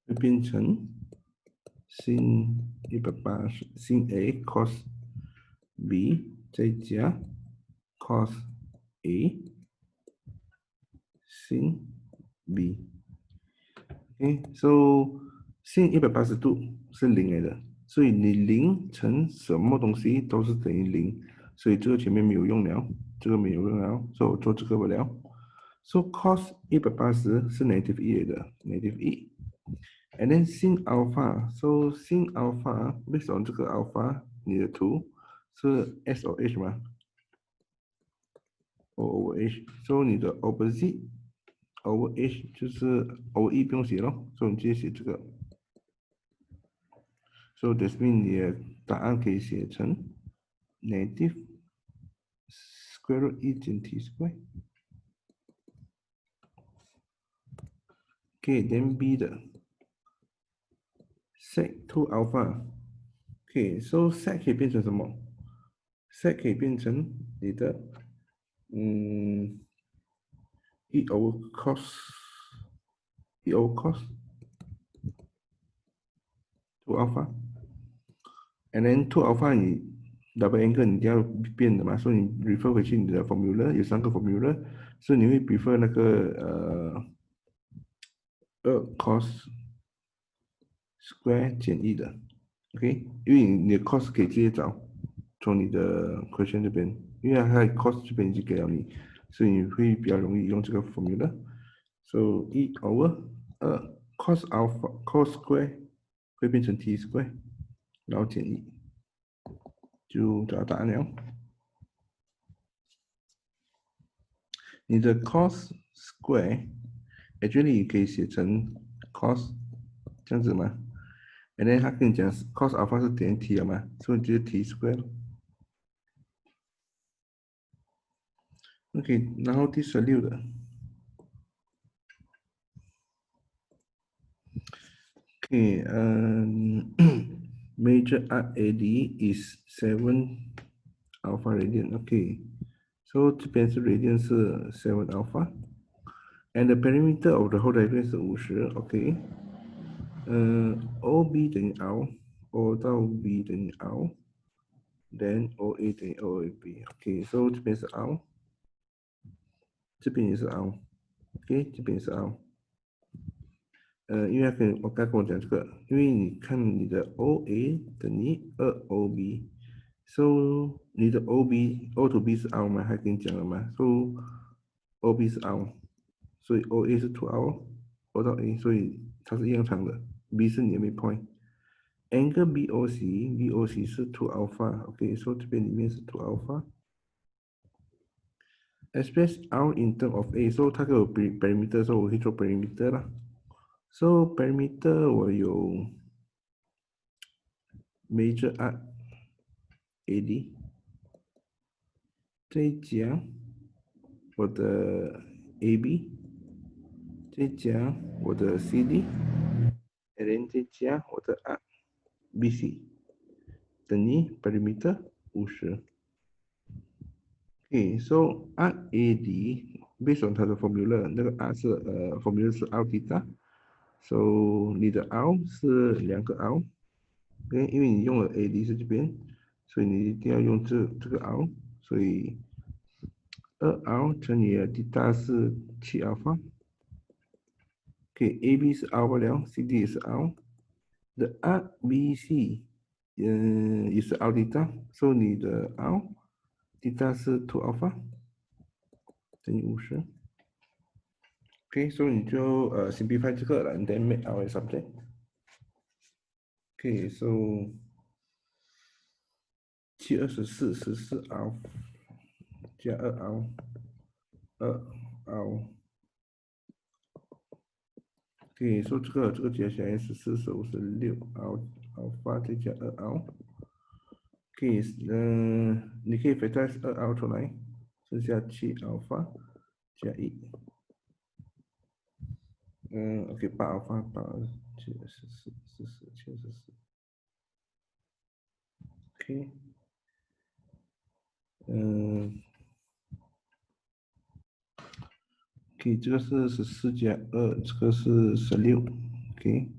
会变成sin 180 sin A cos B 再加 cos A sin B。OK， so sin 180度是0来的，所以你0乘什么东西都是等于0，所以这个前面没有用了，这个没有用了，所以我做这个不了。So cos 180是 negative 1来的 ，negative 1。And then sin alpha，so sin alpha based on 这个 alpha， 你的图是 S or H 吗？O over H，so 你的 opposite over H 就是 over E 不用写咯，所以你直接写这个。So this means 你的答案可以写成 negative square root 1减 t square。OK， then B 的 sec 2 alpha。OK，so sec 可以变成什么？sec 可以变成你的1 over cos 2 alpha。And then 2 alpha 你 double angle 你一定要变的嘛，所以你 refer 回去你的 formula 有3个 formula， 所以你会 prefer 那个2 cos square 减1的 ，OK， 因为你的 cos 可以直接找从你的 question 这边，因为它的 cos 这边已经给了你，所以你会比较容易用这个 formula。So 1 over 2 cos alpha cos square 会变成 t square， 然后减1，就找到答案了。你的 cos square actually 可以写成 cos 这样子嘛？ And then 他跟你讲 cos alpha 是等于 t 了嘛，所以你直接 t square 咯。OK， 然后第16的 ，OK， major arc AD is 7 alpha radian。OK，so 这边是 radian 是7 alpha，and the perimeter of the whole diagram 是50。OK， OB 等于 R，O 到 B 等于 R，then OA 等于 OAB。OK，so 这边是 R， 这边也是 R。OK， 这边也是 R。因为我刚跟我讲这个，因为你看你的 OA 等于2OB，so 你的 O to B 是 R 吗？还跟你讲了吗？ So OB 是 R， 所以 OA 是 to R，O 到 A， 所以它是一样长的。B 是你的 midpoint。Angle BOC 是 to alpha，OK，so 这边里面是 to alpha。Express R in term of A，so 它给我 perimeter， 所以我可以做 perimeter 啦。So perimeter 我有 major arc AD， 再加我的 AB， 再加我的 CD， 然后再加我的 arc BC， 等于 perimeter 50。OK，so arc AD based on 它的 formula， 那个 arc 是formula 是 r theta，so 你的 r 是2个 r。OK， 因为你用了 AD 是这边，所以你一定要用这个 R， 所以2R 乘以 theta 是7 alpha。OK，AB 是 R 了 ，CD 也是 R。The RBC 也是 R theta， 所以你的 R theta 是2 alpha 等于50。OK， 所以你就simplify 这个了 ，and then make our subject。OK，so 724 14 R 加2 R。OK，说这个加起来是46 alpha 再加2 R。OK，你可以 factorize 2 R 出来，剩下7 alpha 加1。OK， 8 alpha 8 7 14 44 74。OK， OK， 这个是14加2，这个是16。OK。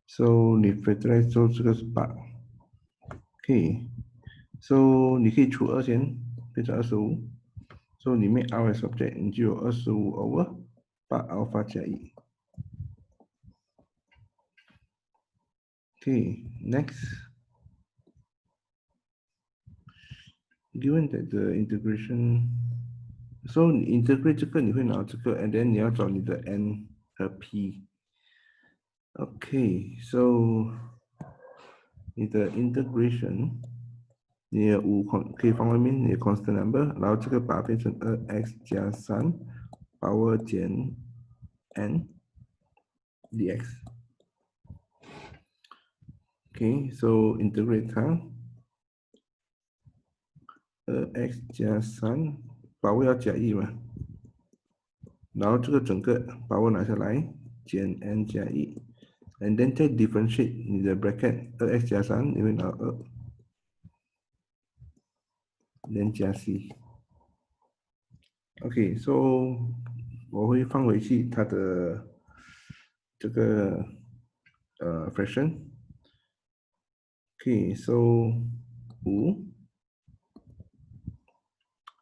So 你 factorize 之后这个是8。OK，So 你可以除2先，变成25。So 里面 R as object，你就有25 over 8 alpha 加1。OK，next， given that the integration，so 你 integrate 这个你会拿这个 ，and then 你要找你的 n 和 p。OK，so 你的 integration，你的5可以放外面，你的 constant number，然后这个把它变成2x 加3 power 减 n dx。OK，so integrate 它，2x 加3 power 要加1嘛，然后这个整个把我拿下来，减 n 加1，and then 再 differentiate 你的 bracket 2x 加3，你会拿2 then 加 c。OK，so 我会放回去它的这个fraction。OK，so 5，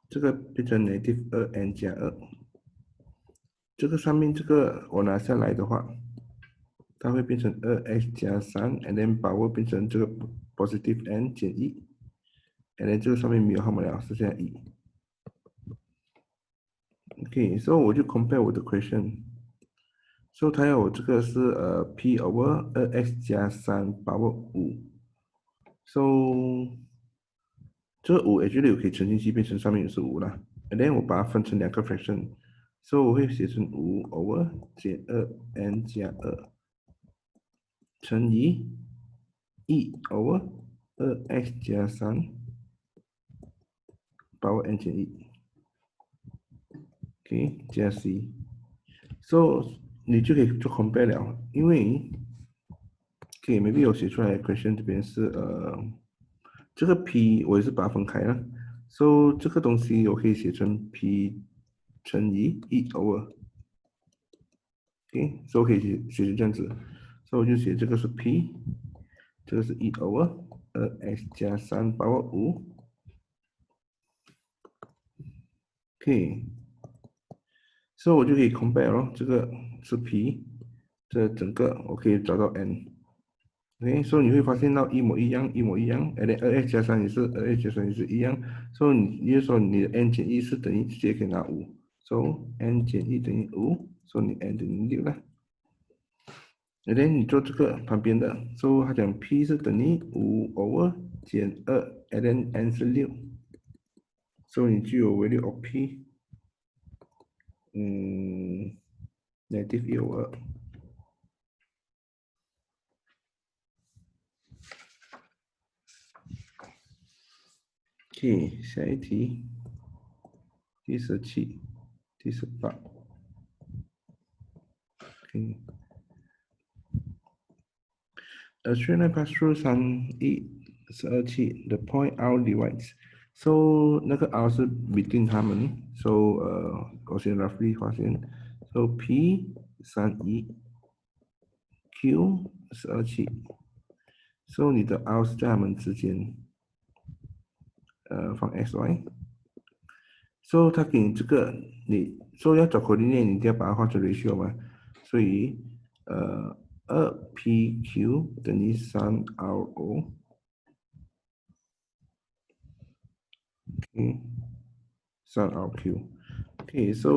这个变成 negative 2n 加2，这个上面这个我拿下来的话，它会变成2x 加3，and then 把我变成这个 positive n 减1，and then 这个上面没有号码了，剩下1。OK，so 我就 compare 我的 question，so 它要我这个是p over 2x 加3 power 5，so 这个5 actually 我可以乘进去变成上面也是5啦，and then 我把它分成2个 fraction，so 我会写成5 over 减 2n 加2乘以1 over 2x 加3 power n 减1。OK，加 c，so 你就可以做 compare 了，因为 OK，maybe 我写出来的 question 这边是这个 p 我也是把它分开了，so 这个东西我可以写成 p 乘以1 over。OK，so 可以写成这样子，so 我就写这个是 p， 这个是1 over 2x 加3 power 5。OK，so 我就可以 compare 咯，这个是 p， 这整个我可以找到 n。OK，so 你会发现到一模一样，一模一样，and then 2x 加3也是2x 加3也是一样，so 你就说你的 n 减1是等于直接可以拿5，so n 减1等于5，so 你 n 等于6了。and then 你做这个旁边的，so 它讲 p 是等于5 over 减2，and then n 是6，so 你就有 value of p， negative 1 over 2。OK，下一题，第17、第18。OK。A straight line pass through 3、1、12、7，the point R divides。So 那个 R 是 between 他们，so 我先 roughly 发现，so P 31，Q 12、7，so 你的 R 是在他们之间，放 XY。So 它给你这个，你说要找 coordinate，你一定要把它画成 ratio 嘛，所以2PQ 等于3RO。3RQ。OK，so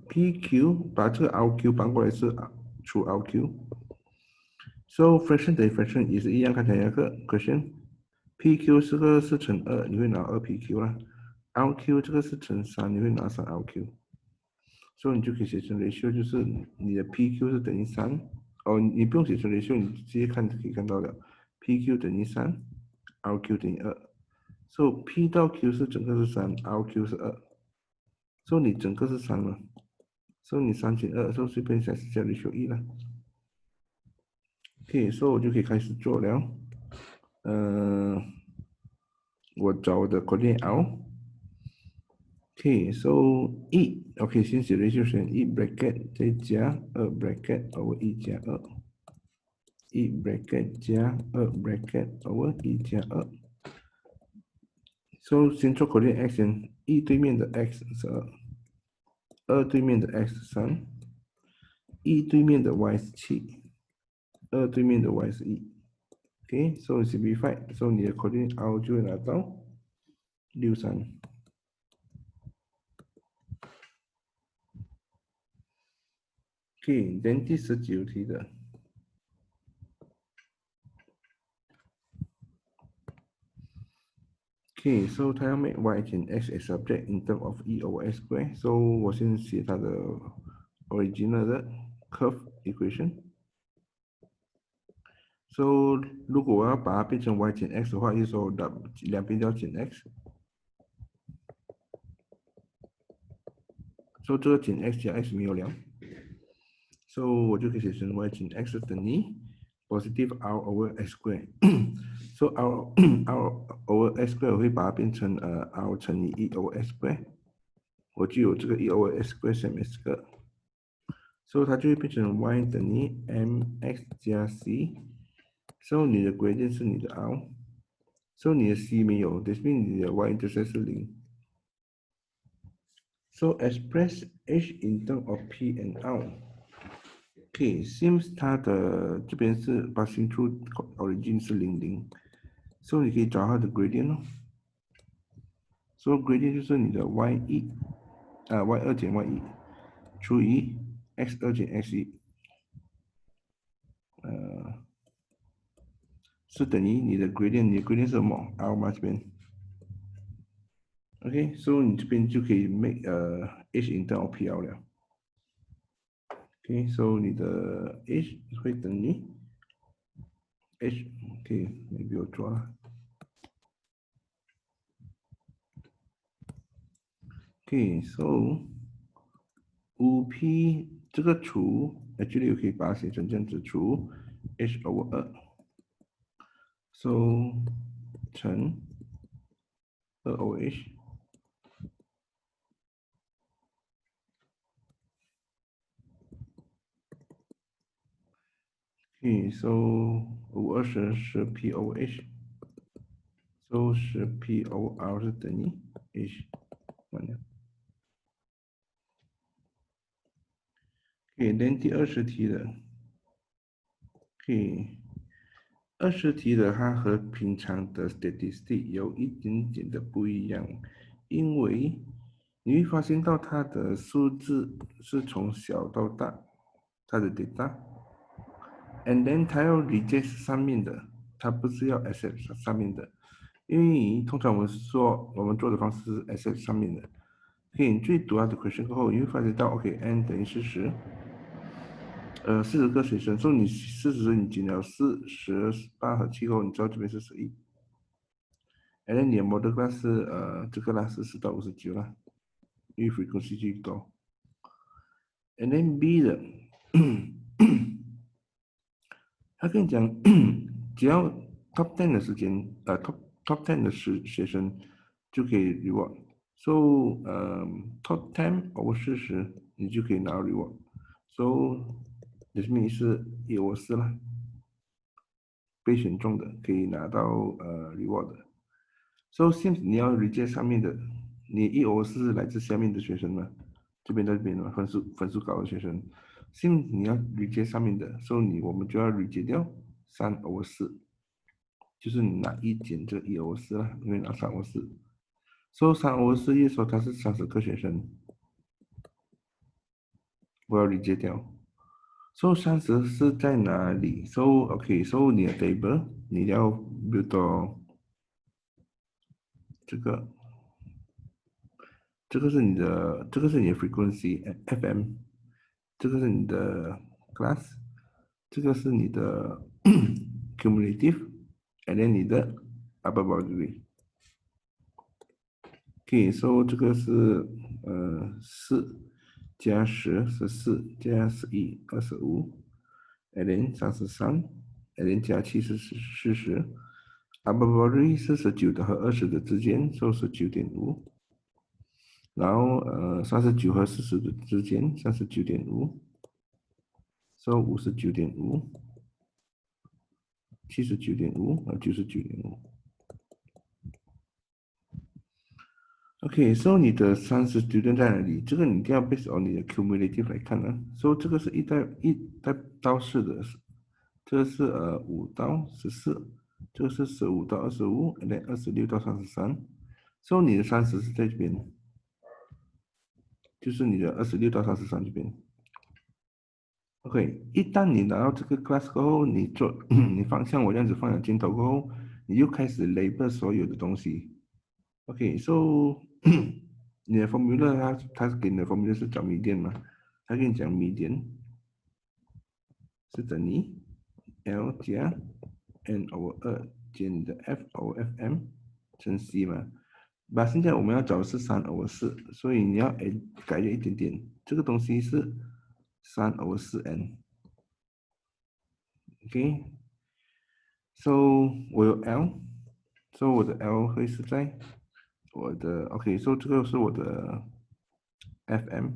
PQ 把这个 RQ 搬过来是除 RQ。So fraction 等于 fraction 也是一样，看起来那个 question。PQ 这个是乘2，你会拿2PQ 啦。RQ 这个是乘3，你会拿3RQ。所以你就可以写成 ratio，就是你的 PQ 是等于3。哦，你不用写成 ratio，你直接看就可以看到了。PQ 等于3，RQ 等于2。So P 到 Q 是整个是3，RQ 是2。So 你整个是3嘛？So 你3减2，so 随便写下 ratio 1了。OK，so 我就可以开始做了。我找我的 coordinate R。OK，so 1，OK，先写 ratio 选1 bracket 再加2 bracket over 1加2。1 bracket 加2 bracket over 1加2。So 先做 coordinate x 先，1对面的 x 是2，2对面的 x 是3，1对面的 y 是7，2对面的 y 是1。OK，so simplify，so 你的 coordinate r 就会拿到63。OK，then 第19题的。Okay, so 它要 make y 减 x a subject in term of e over x square. So 我先写它的 original 的 curve equation. So 如果我要把它变成 y 减 x 的话，就是说两边都要减 x。So 这个减 x 加 x 没有了。So 我就可以写成 y 减 x 等于 positive r over x square. So r over x square 我会把它变成r 乘以e over x square。我就有这个 e over x square 下面这个。所以它就会变成 y 等于 mx 加 c。So 你的 gradient 是你的 r。So 你的 c 没有 ，that means 你的 y intercept 是0。So express h in terms of p and r。OK，seems 它的这边是 passing through origin 是00。So 你可以找它的 gradient 咯。So gradient 就是你的 y2减 y1除以 x2减 x1。是等于你的 gradient， 你的 gradient 是什么 r 嘛这边。OK，so 你这边就可以 make h in term of PL 了。OK，so 你的 h 会等于 h，OK，maybe 我错了。OK，so 5p 这个除 actually 我可以把它写成这样子，除 h over 2，so 乘2 over h。OK，so 520是 p over h，so 是 p over r 是等于 h， 完了。OK，then 第20题的。OK，20题的它和平常的 statistic 有一点点的不一样，因为你会发现到它的数字是从小到大，它的 data，and then 它要 reject 上面的，它不是要 accept 上面的，因为通常我们做的方式是 accept 上面的。OK，你最读它的 question 过后，你会发现到 OK，n 等于40。40个学生，所以你40你减了4、10、8和7后，你知道这边是11。然后你的 model class 是这个啦是10到59啦，因为 frequency 最高。And then B 的，他跟你讲，只要 top 10的时间，top 10的学生就可以 reward。So top 10 over 40，你就可以拿 reward。So this means 是1 over 4啦。被选中的可以拿到reward 的。So since 你要 reject 上面的，你1 over 4是来自下面的学生嘛，这边嘛，分数高的学生。Since 你要 reject 上面的，所以我们就要 reject 掉3 over 4，就是你拿1减这1 over 4啦，因为拿3 over 4。So 3 over 4也说它是30个学生，我要 reject 掉。So 30是在哪里？So OK，so 你的 table 你要 build 到这个是你的 frequency FM，这个是你的 class，这个是你的 cumulative，and then 你的 upper boundary。OK，so 这个是4加10是4加11 25，and then 33，and then 加7是40，upper boundary 是19的和20的之间，所以是9.5。然后39和40的之间，39.5，so 59.5。79.5和99.5。OK，so 你的30 student 在哪里？这个你一定要 based on 你的 cumulative 来看啊。So 这个是一到4的，这个是5到14，这个是15到25，然后26到33。So 你的30是在这边，就是你的26到33这边。OK，一旦你拿到这个 class 过后，你像我这样子放了箭头过后，你就开始 label 所有的东西。OK，so 你的 formula 它是给你的 formula 是找 median 嘛？它跟你讲 median 是等于 L 加 n over 2减你的 f over fm 乘 c 嘛。现在我们要找的是3 over 4，所以你要改一点点，这个东西是3 over 4n。OK，so 我有 L，so 我的 L 会是在我的 OK，so 这个是我的 FM，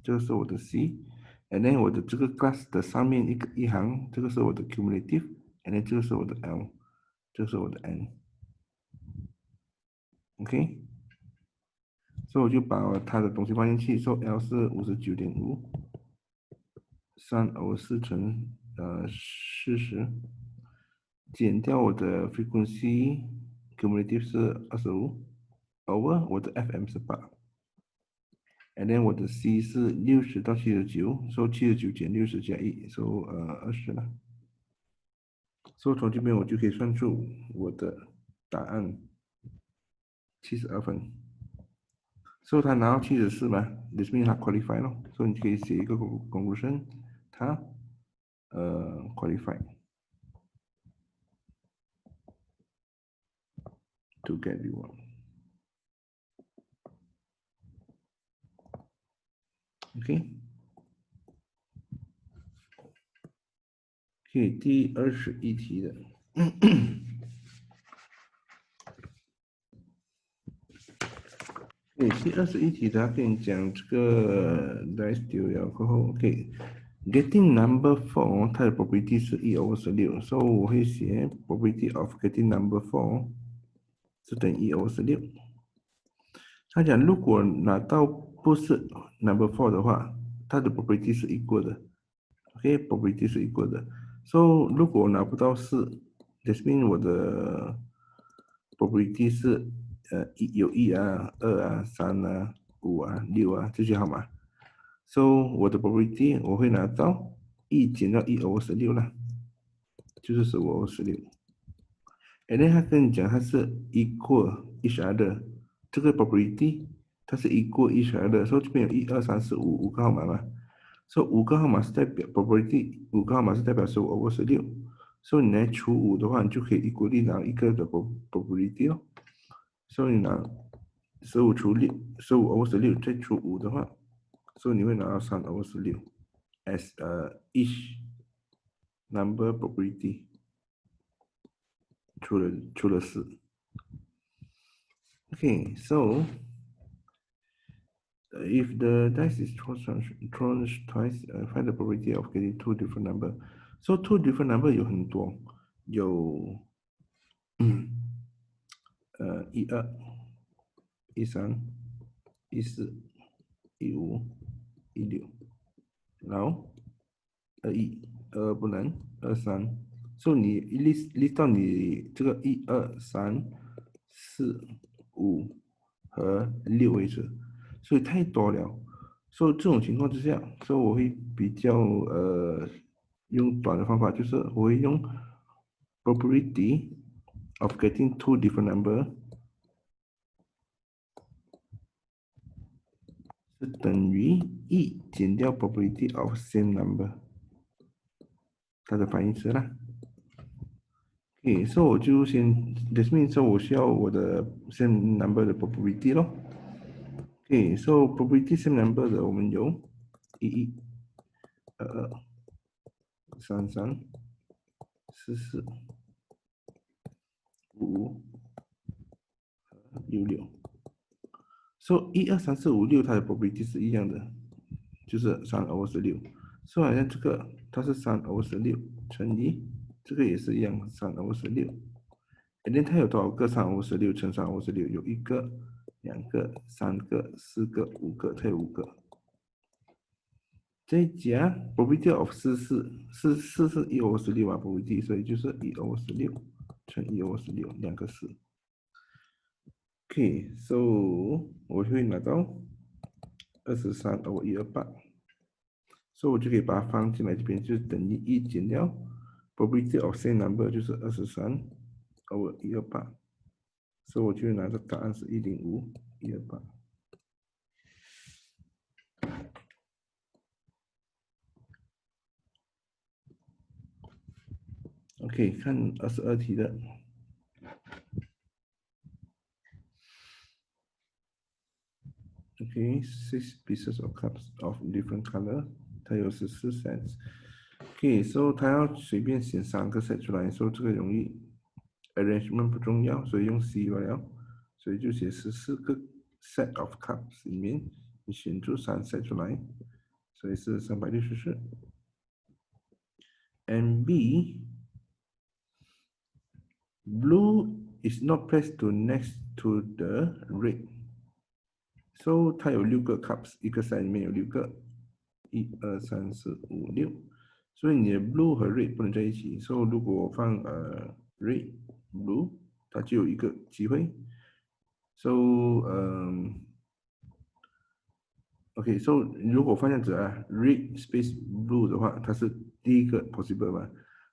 这个是我的 C，and then 我的这个 class 的上面一行，这个是我的 cumulative，and then 这个是我的 L，这个是我的 N，OK，所以我就把它的东西放进去，说 L 是59.5，3 over 4乘40，减掉我的 frequency cumulative 是25 over 我的 FM 是8。And then 我的 C 是60到79，so 79减60加1，so 20了。所以从这边我就可以算出我的答案72分。所以他拿到74嘛，this means 他 qualify 咯。所以你可以写一个 conclusion，他qualify to get reward。OK，第21题的。第21题他跟你讲这个 dice 丢了过后 ，getting number 4，它的 probability 是1 over 16，所以我会写 probability of getting number 4是等于1 over 16。他讲如果拿到不是 number 4的话，它的 probability 是equal 的，probability 是equal 的。So 如果我拿不到4，that means 我的 probability 是有1啊、2啊、3啊、5啊、6啊这些号码。So 我的 probability 我会拿到1减到1 over 16啦，就是15 over 16。And then 他跟你讲它是 equal each other，这个 probability 它是 equal each other，所以这边有1、2、3、4、5个号码嘛。所以5个号码是代表 probability， 5个号码是代表15 over 16。所以你来除5的话，你就可以equally拿一个的 probability 哦。所以你拿15除6，15 over 16再除5的话，所以你会拿到3 over 16 as each number probability 除了4。Okay, so if the dice is thrown twice, find the probability of getting two different number. So two different number 有很多，有12、13、14、15、16，然后21、22不能，23。所以你list 到你这个1、2、3、4、5和6为止，所以太多了。所以这种情况之下，所以我会比较用短的方法，就是我会用 probability of getting two different number 是等于1减掉 probability of same number，它的反义词啦。所以我就先 this means 说我需要我的 same number 的 probability 咯。so probability same number 的我们有11、22、33、44、55、66。so 1、2、3、4、5、6它的 probability 是一样的，就是3 over 16。所以好像这个它是3 over 16乘以这个也是一样3/16。And then 它有多少个3/16乘3/16？有1个、2个、3个、4个、5个，它有5个。再加 probability of 4是1/16啊 probability，所以就是1/16乘1/16，两个4。OK， so 我会拿到23/128，所以我就可以把它放进来这边，就是等于1减掉 probability of same number 就是23/128，所以我就拿的答案是105/128。OK， 看22题的。Okay, 6 pieces of cups of different color， 它有14 sets。Okay， so 它要随便选3个 set 出来，所以这个容易 arrangement 不重要，所以用 C 罢了，所以就写14个 set of cups 里面，你选出3 set 出来，所以是364。And B, blue is not placed to next to the red。So 它有6个 cups， 一个 set 里面有6个，1、2、3、4、5、6，所以你的 blue 和 red 不能在一起。所以如果我放red blue， 它就有一个机会。So OK， so 如果放这样子啊，red space blue 的话，它是第一个 possible 嘛。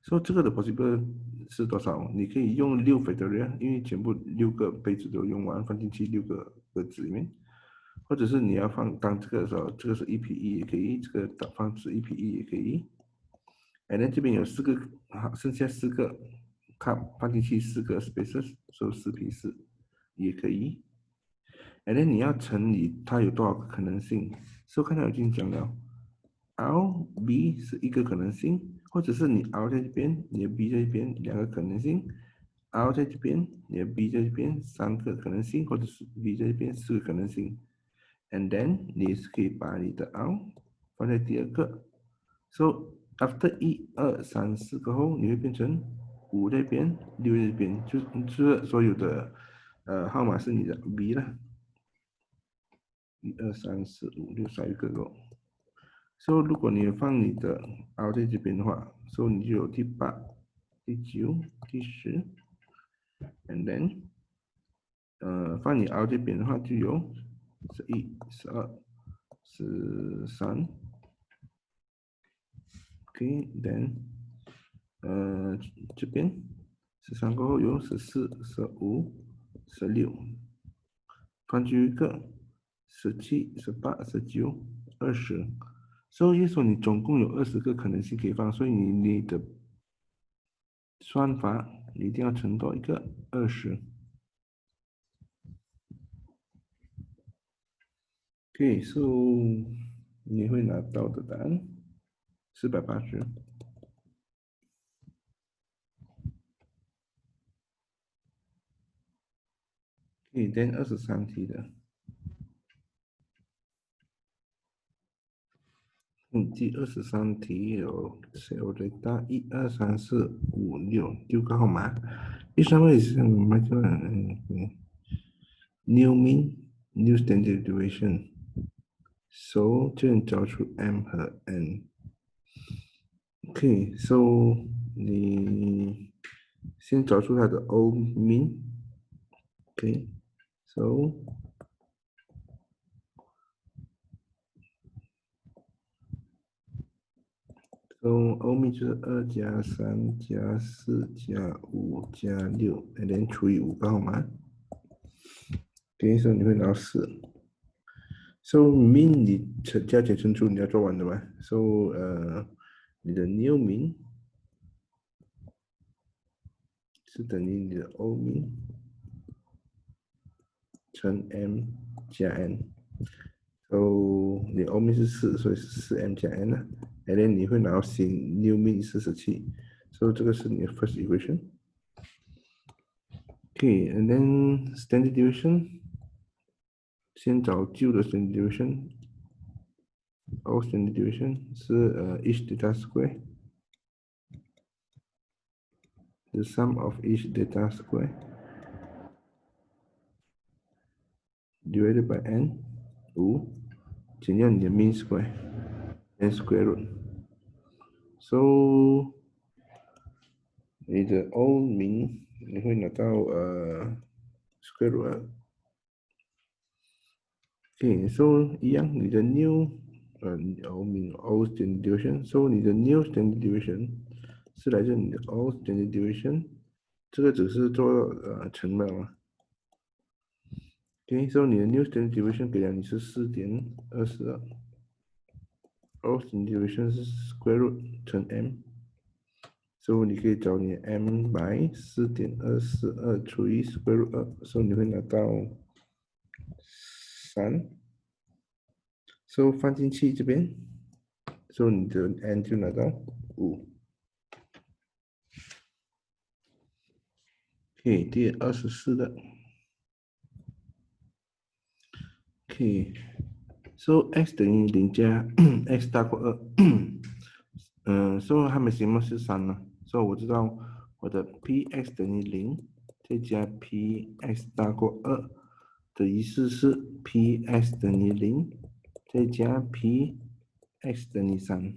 So 这个的 possible 是多少？你可以用6 factorial， 因为全部6个杯子都用完，放进去6个格子里面。或者是你要放当这个的时候，这个是1P1也可以，这个放是1P1也可以。And then 这边有4个，剩下4个 cup 放进去4个 spaces， 所以4P4也可以。And then 你要乘以它有多少个可能性，所以刚才我已经讲了 ，R、B 是一个可能性，或者是你 R 在这边，你的 B 在这边2个可能性。R 在这边，你的 B 在这边3个可能性，或者是 B 在这边4个可能性。And then 你是可以把你的 R 放在第2个 ，so after 1、2、3、4过后，你会变成5在这边，6在这边，就是所有的号码是你的 B 啦。1、2、3、4、5、6，少一个咯。所以如果你放你的 R 在这边的话，所以你就有第8、第9、第10 ，and then 放你 R 这边的话就有11、12、13。OK，then 这边13过后有14、15、16，放进一个17、18、19、20。所以说你总共有20个可能性可以放，所以你的算法你一定要乘到一个20。OK，so 你会拿到的答案480。OK，then 23题的。第23题有我的答1、2、3、4、5、6个号码。第3位是我们叫new mean new standard deviation。So 就能找出 M 和 N。OK，so 你先找出它的 O mean。OK，so O mean 就是2加3加4加5加6，and then 除以5个号码。OK，so 你会拿到4。So mean 你加减乘除你要做完的嘛？So 你的 new mean 是等于你的 O mean 乘 M 加 N。So 你 O mean 是4，所以是4M 加 N 啊。And then 你会拿到新 new mean 47。So 这个是你的 first equation。Okay，and then standard deviation 先找旧的 standard deviation。Old standard deviation 是each delta square the sum of each data square divided by n 5减掉你的 mean square n square root。So 你的 O 名你会拿到square root 2。so 一样，你的 new O 名 O standard deviation，so 你的 new standard deviation 是来自你的 O standard deviation，这个只是做乘码嘛。so 你的 new standard deviation 给了你是4.22。O standard deviation 是 square root 乘 m。so 你可以找你 m by 4.242除以 square root 2，so 你会拿到3。so 放进去这边，so 你的 n 就拿到5。第24的。so x 等于0加x 大过2。so 它们什么是3呢？so 我知道我的 px 等于0，再加 px 大过2的意思是 px 等于0，再加 px 等于3。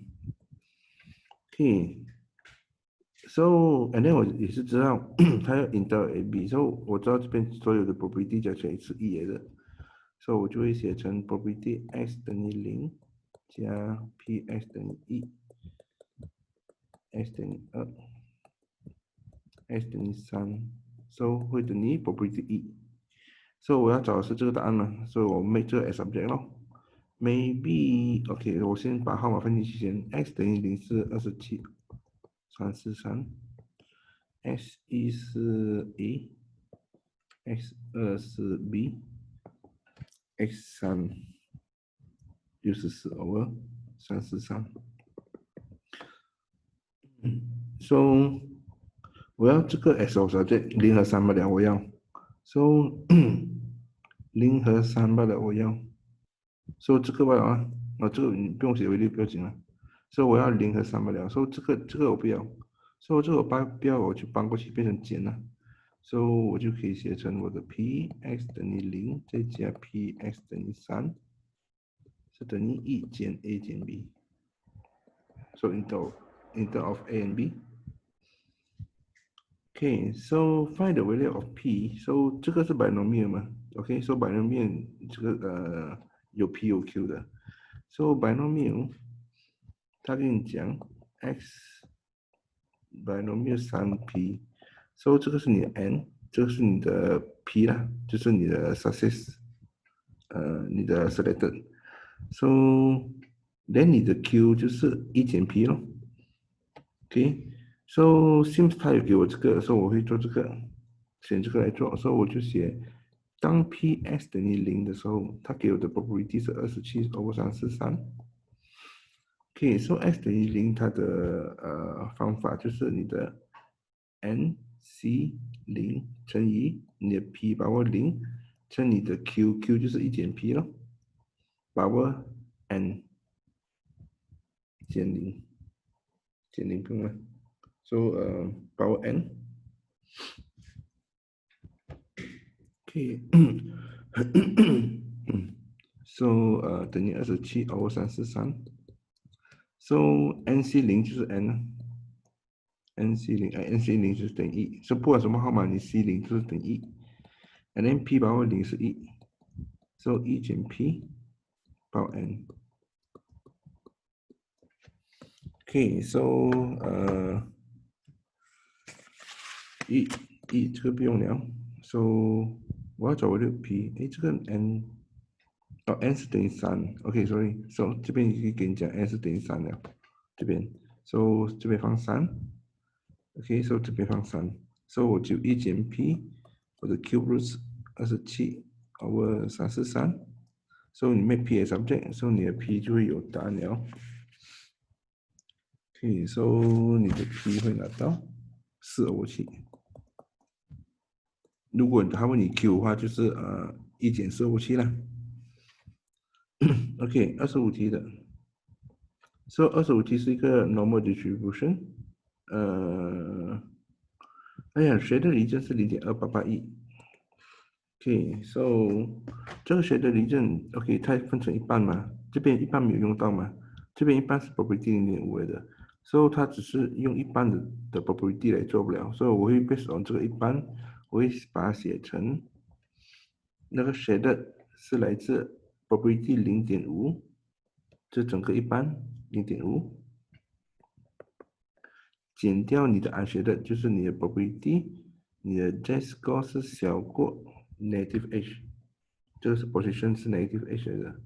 so and then 我也是知道它要引到 ab，so 我知道这边所有的 probability 加起来是1来的。so 我就会写成 probability x 等于0加 px 等于1，x 等于2，x 等于3，so 会等于 probability 1。so 我要找的是这个答案嘛，所以我 make 这个 as object 咯。maybe OK， 我先把号码放进去先。x 等于0是27343，x1是 A，x2是 B，x3 64 over 343。so 我要这个 as object 0和3罢了，我要 so 0和3罢了，我要 so 这个罢了啊，这个你不用写为6不要紧了。so 我要0和3罢了，so 这个我不要，so 这个我不要，我就搬过去变成减了。so 我就可以写成我的 px 等于0再加 px 等于3是等于1减 a 减 b。so instead of a and b。so find the value of p。so 这个是 binomial 嘛？so binomial 这个有 p 有 q 的。so binomial 他跟你讲 x binomial 3p。so 这个是你的 n， 这个是你的 p 啦，就是你的 success， 你的 selected。so then 你的 q 就是1减 p 咯。so since 他有给我这个，所以我会做这个，选这个来做。所以我就写，当 px 等于0的时候，他给我的 probability 是27 over 343。so x 等于0，它的方法就是你的 nc0乘以你的 p 把握0乘你的 q 就是1减 p 咯，把握 n 减0不用了。so 把握 n。so 等于27 over 343。so nc0就是 n，nc0 就是等于1。so 不管什么号码，你 c0 就是等于1。and then p 把握0是1。so 1减 p 把握 n。so 1这个不用了。so 我要找我的 p， 这个 n 是等于3。sorry， so 这边可以跟你讲 n 是等于3了，这边 so 这边放3。so 这边放3。so 我就1减 p， 我的 cube root 是27 over 343。so 你 make p as subject， so 你的 p 就会有答案了。so 你的 p 会拿到4 over 7。如果他问你 q 的话，就是1减4 over 7啦。25题的。so 25题是一个 normal distribution。哎呀，谁的离证是0.2881。OK，so 这个谁的离证 OK，它分成一半嘛，这边一半没有用到嘛，这边一半是 probability 0.5来的，所以它只是用一半的 probability 来做不了，所以我会 based on 这个一半，我会把它写成那个谁的是来自 probability 0.5，这整个一半0.5。减掉你的 unshaded，就是你的 probability，你的 z-score 是小过 negative h，这个是 position 是 negative h 来的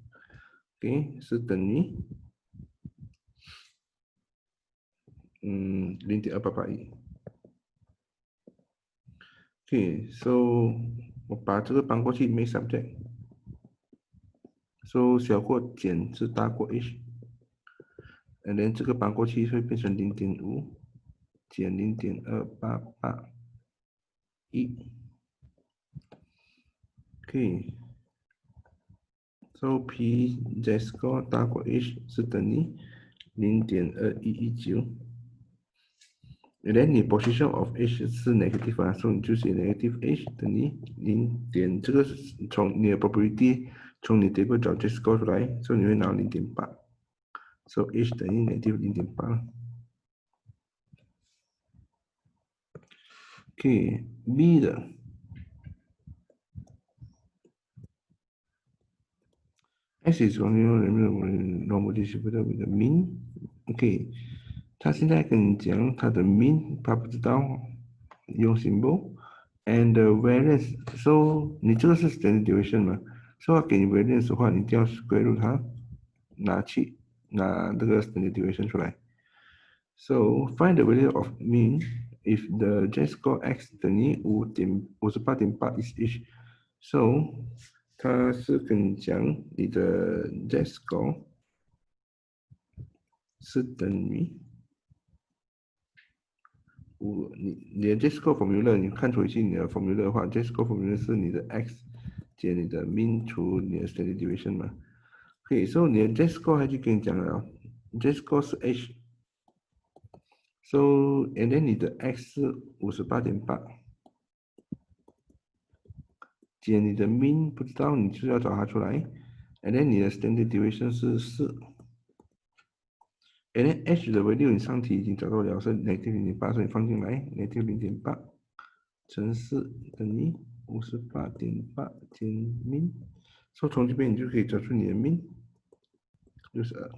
，OK 是等于0.2881。OK，so 我把这个搬过去 make subject，so 小过减是大过 h，and then 这个搬过去会变成0.5减0.2881。OK。So P z-score 大过 h 是等于0.2119，然后你 position of h 是 negative 啊，所以你就写 negative h 等于这个是从你的 probability 从你 table 找 z-score 出来，所以你会拿0.8，所以 h 等于 negative 0.8。OK，B 的。X is normal distributed with the mean。OK，他现在跟你讲他的 mean，他不知道用 symbol，and the variance，so 你这个是 standard deviation 嘛？so 他给你 variance 的话，你一定要 square root 它，拿这个 standard deviation 出来。So find the value of mean if the z-score x 等于58.8 is each。So 它是跟你讲你的 z-score 是等于你的 z-score formula 你看回去你的 formula 的话 z-score formula 是你的 x 减你的 mean 除你的 standard deviation 嘛。所以你的 z-score 它就跟你讲了 z-score 是 h。So and then 你的 x 是58.8。减你的 mean 不知道，你就要找它出来。And then 你的 standard deviation 是4。And then h 的 value 你上题已经找到了，是 negative 0.8，所以放进来 negative 0.8乘4等于58.8减 mean。所以从这边你就可以找出你的 mean 62。